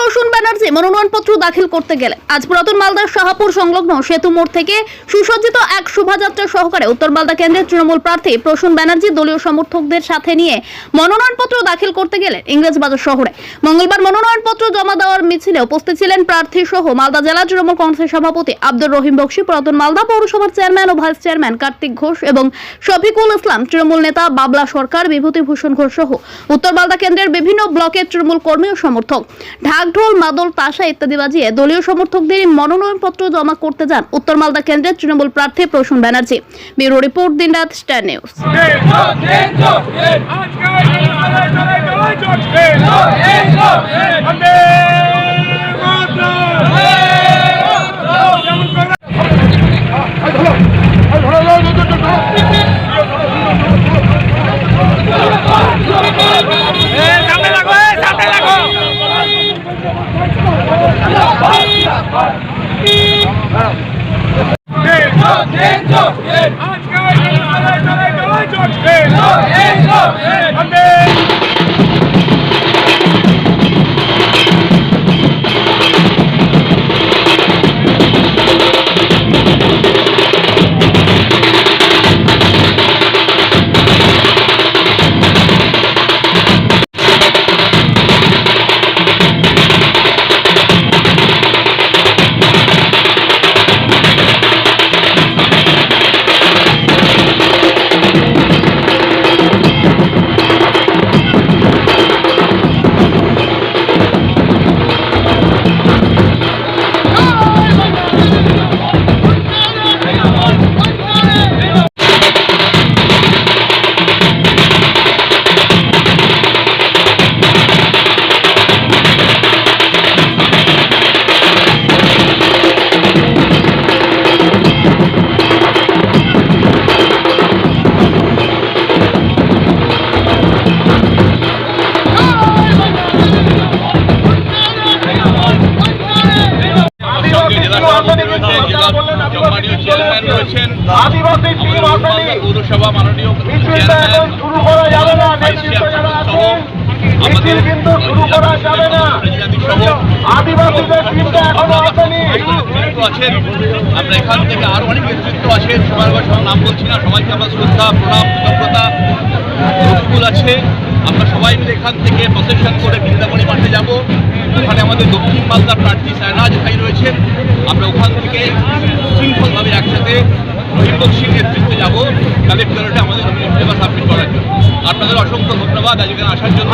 প্রসূন ব্যানার্জি মনোনয়নপত্র দাখিল করতে গেলে আজ পুরাতন মালদার শাহপুর সংলগ্ন সেতু মোড় থেকে সুসজ্জিত এক শোভাযাত্রা সহকারে উত্তর মালদা কেন্দ্রের তৃণমূল প্রার্থী প্রসূন ব্যানার্জি দলীয় সমর্থকদের সাথে নিয়ে মনোনয়নপত্র দাখিল করতে গেলেন ইংরেজবাজার শহরে। মঙ্গলবার মনোনয়নপত্র জমা দেওয়ার মিছিলে উপস্থিত ছিলেন প্রার্থী সহ মালদা জেলা তৃণমূল কংগ্রেসের সভাপতি আব্দুর রহিম বক্সি, পুরাতন মালদা পৌরসভার চেয়ারম্যান ও ভাইস চেয়ারম্যান কার্তিক ঘোষ এবং শফিকুল ইসলাম, তৃণমূল নেতা বাবলা সরকার, বিভূতিভূষণ ঘোষ সহ উত্তর মালদা কেন্দ্রের বিভিন্ন ব্লকের তৃণমূল কর্মী ও সমর্থক। ঢাক ঢোল মাদল তাসা ইত্যাদি বাজিয়ে দলীয় সমর্থকদের মনোনয়নপত্র জমা করতে যান উত্তর মালদা কেন্দ্রের তৃণমূল প্রার্থী প্রসূন ব্যানার্জি। ব্যুরো রিপোর্ট, দিনরাত স্টার নিউজ। পৌরসভা মাননীয় চেয়ারম্যান আছেন। আমরা এখান থেকে আরো অনেক নেতৃত্ব আছেন, সবার নাম বলছি না, সবাইকে আমার শ্রদ্ধা প্রণাম কৃতজ্ঞতা আছে। আমরা সবাই মিলে এখান থেকে প্রসেশন করে বৃন্দাবনী মাঠে যাব। ওখানে আমাদের দক্ষিণ মালদার প্রার্থী সায়নাজ ভাই রয়েছেন। আমরা ওখান থেকে শৃঙ্খলভাবে একসাথে রহিম বক্সির নেতৃত্বে যাব কালেক্টরেটে আমাদের সেবা সাবমিট করার জন্য। আপনাদের অসংখ্য ধন্যবাদ আজ এখানে আসার জন্য।